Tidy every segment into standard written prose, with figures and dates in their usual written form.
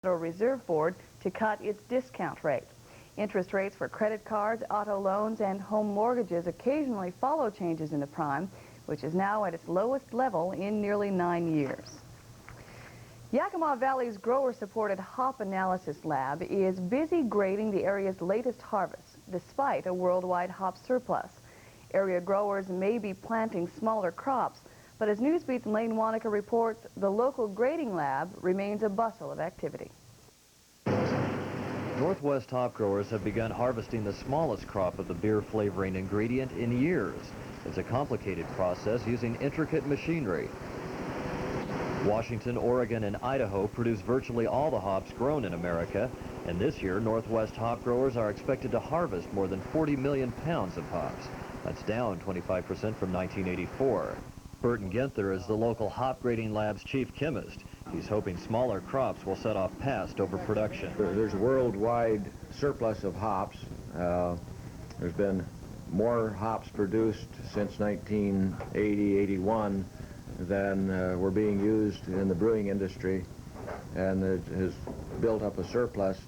Federal Reserve Board to cut its discount rate. Interest rates for credit cards, auto loans, and home mortgages occasionally follow changes in the prime, which is now at its lowest level in nearly 9 years. Yakima Valley's grower-supported hop analysis lab is busy grading the area's latest harvest, despite a worldwide hop surplus. Area growers may be planting smaller crops, but as NewsBeat's Lane Wanaka reports, the local grading lab remains a bustle of activity. Northwest hop growers have begun harvesting the smallest crop of the beer flavoring ingredient in years. It's a complicated process using intricate machinery. Washington, Oregon, and Idaho produce virtually all the hops grown in America, and this year Northwest hop growers are expected to harvest more than 40 million pounds of hops. That's down 25% from 1984. Burton Ginther is the local hop grading lab's chief chemist. He's hoping smaller crops will set off past overproduction. There's a worldwide surplus of hops. There's been more hops produced since 1980-81 than were being used in the brewing industry, and it has built up a surplus.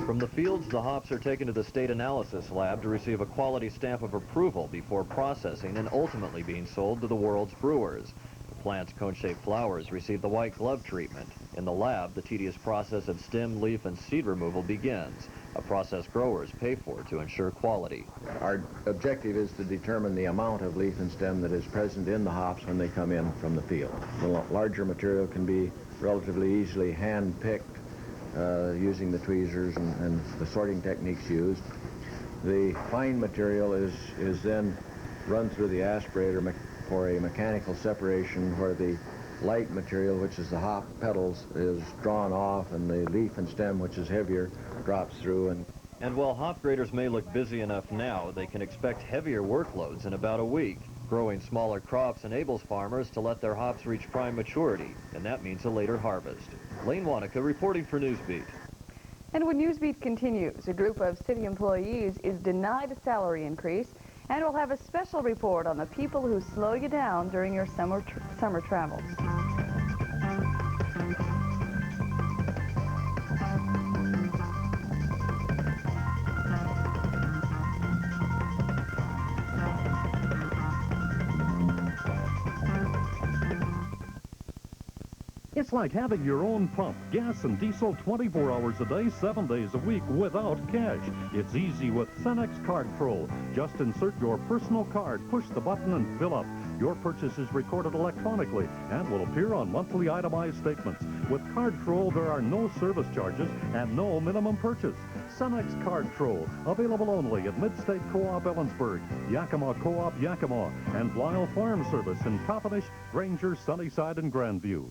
From the fields, the hops are taken to the state analysis lab to receive a quality stamp of approval before processing and ultimately being sold to the world's brewers. The plant's cone-shaped flowers receive the white glove treatment. In the lab, the tedious process of stem, leaf, and seed removal begins, a process growers pay for to ensure quality. Our objective is to determine the amount of leaf and stem that is present in the hops when they come in from the field. The larger material can be relatively easily hand-picked using the tweezers and the sorting techniques used. The fine material is then run through the aspirator for a mechanical separation, where the light material, which is the hop petals, is drawn off, and the leaf and stem, which is heavier, drops through. And while hop graders may look busy enough now, they can expect heavier workloads in about a week. Growing smaller crops enables farmers to let their hops reach prime maturity, and that means a later harvest. Lane Wanaka reporting for NewsBeat. And when NewsBeat continues, a group of city employees is denied a salary increase, and we'll have a special report on the people who slow you down during your summer travels. It's like having your own pump, gas and diesel 24 hours a day, 7 days a week without cash. It's easy with Cenex Card Pro. Just insert your personal card, push the button, and fill up. Your purchase is recorded electronically and will appear on monthly itemized statements. With Card Pro, there are no service charges and no minimum purchase. Cenex Card Pro, available only at Midstate Co-op Ellensburg, Yakima Co-op Yakima, and Lyle Farm Service in Coppenish, Granger, Sunnyside, and Grandview.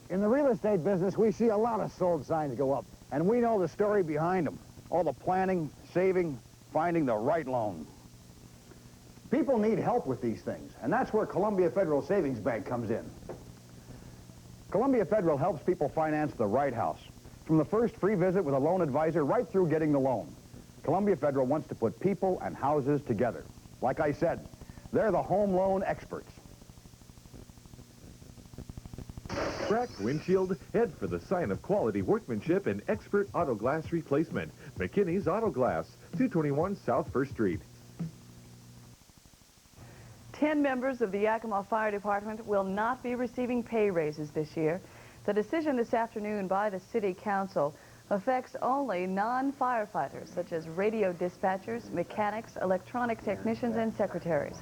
In the real estate business, we see a lot of sold signs go up, and we know the story behind them. All the planning, saving, finding the right loan. People need help with these things, and that's where Columbia Federal Savings Bank comes in. Columbia Federal helps people finance the right house, from the first free visit with a loan advisor right through getting the loan. Columbia Federal wants to put people and houses together. Like I said, they're the home loan experts. Cracked windshield? Head for the sign of quality workmanship and expert auto glass replacement. McKinney's Auto Glass, 221 South 1st Street. 10 members of the Yakima Fire Department will not be receiving pay raises this year. The decision this afternoon by the City Council affects only non-firefighters, such as radio dispatchers, mechanics, electronic technicians, and secretaries.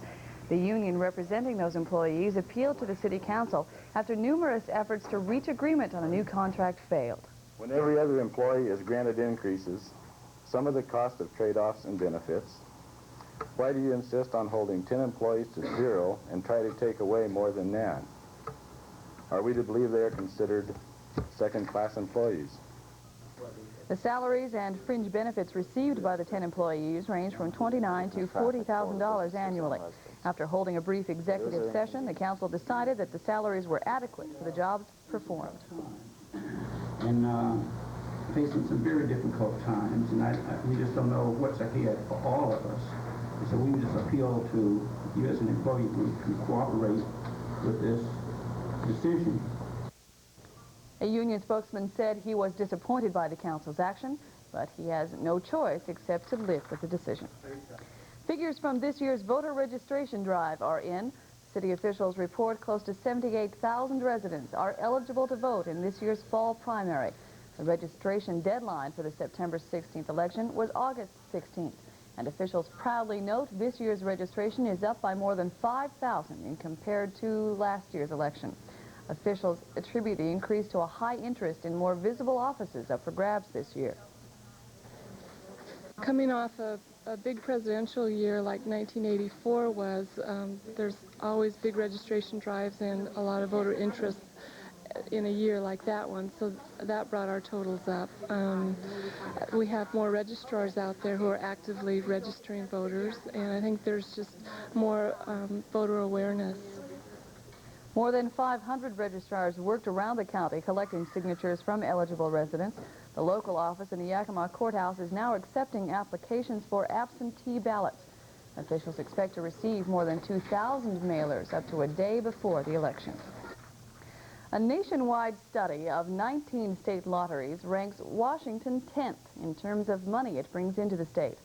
The union representing those employees appealed to the City Council after numerous efforts to reach agreement on a new contract failed. When every other employee is granted increases, some of the cost of trade-offs and benefits, why do you insist on holding 10 employees to 0 and try to take away more than that? Are we to believe they are considered second-class employees? The salaries and fringe benefits received by the 10 employees range from $29,000 to $40,000 annually. After holding a brief executive session, the council decided that the salaries were adequate for the jobs performed. And facing some very difficult times, and we just don't know what's ahead for all of us. And so we just appeal to you as an employee group to cooperate with this decision. A union spokesman said he was disappointed by the council's action, but he has no choice except to live with the decision. Figures from this year's voter registration drive are in. City officials report close to 78,000 residents are eligible to vote in this year's fall primary. The registration deadline for the September 16th election was August 16th. And officials proudly note this year's registration is up by more than 5,000 in compared to last year's election. Officials attribute the increase to a high interest in more visible offices up for grabs this year. Coming off of a big presidential year like 1984 was, there's always big registration drives and a lot of voter interest in a year like that one, so that brought our totals up. We have more registrars out there who are actively registering voters, and I think there's just more voter awareness. More than 500 registrars worked around the county collecting signatures from eligible residents. The local office in the Yakima courthouse is now accepting applications for absentee ballots. Officials expect to receive more than 2,000 mailers up to a day before the election. A nationwide study of 19 state lotteries ranks Washington 10th in terms of money it brings into the state.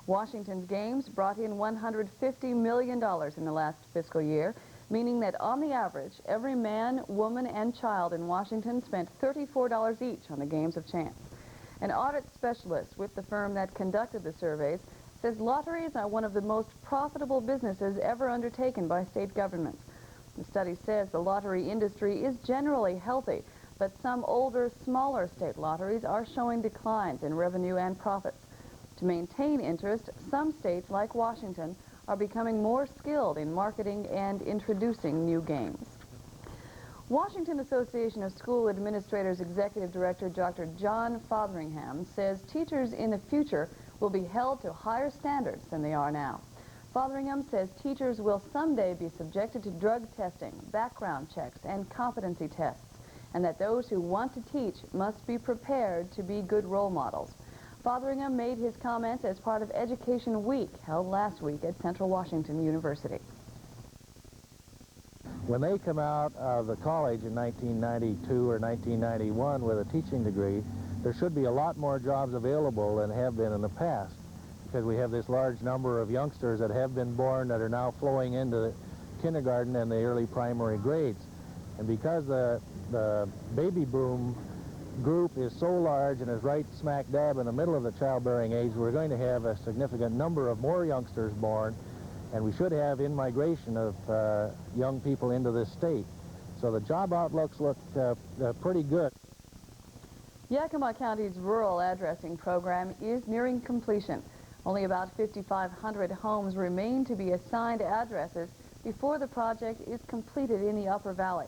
Washington's games brought in $150 million in the last fiscal year, meaning that on the average, every man, woman, and child in Washington spent $34 each on the games of chance. An audit specialist with the firm that conducted the surveys says lotteries are one of the most profitable businesses ever undertaken by state governments. The study says the lottery industry is generally healthy, but some older, smaller state lotteries are showing declines in revenue and profits. To maintain interest, some states, like Washington, are becoming more skilled in marketing and introducing new games. Washington Association of School Administrators Executive Director Dr. John Fotheringham says teachers in the future will be held to higher standards than they are now. Fotheringham says teachers will someday be subjected to drug testing, background checks, and competency tests, and that those who want to teach must be prepared to be good role models. Fotheringham made his comments as part of Education Week, held last week at Central Washington University. When they come out of the college in 1992 or 1991 with a teaching degree, there should be a lot more jobs available than have been in the past, because we have this large number of youngsters that have been born that are now flowing into the kindergarten and the early primary grades. And because the baby boom group is so large and is right smack dab in the middle of the childbearing age, we're going to have a significant number of more youngsters born, and we should have in-migration of young people into this state. So the job outlooks look pretty good. Yakima County's rural addressing program is nearing completion. Only about 5,500 homes remain to be assigned addresses before the project is completed in the Upper Valley.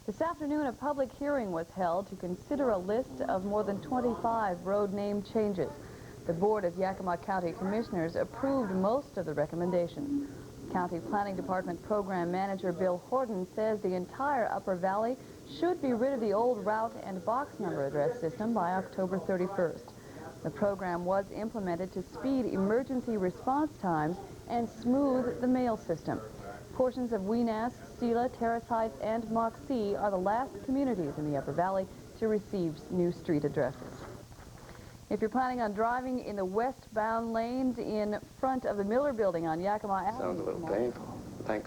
This afternoon, a public hearing was held to consider a list of more than 25 road name changes. The Board of Yakima County Commissioners approved most of the recommendations. County Planning Department Program Manager Bill Horton says the entire Upper Valley should be rid of the old route and box number address system by October 31st. The program was implemented to speed emergency response times and smooth the mail system. Portions of Weenass, Stila, Terrace Heights, and Moxie are the last communities in the Upper Valley to receive new street addresses. If you're planning on driving in the westbound lanes in front of the Miller Building on Yakima Avenue, sounds a little painful.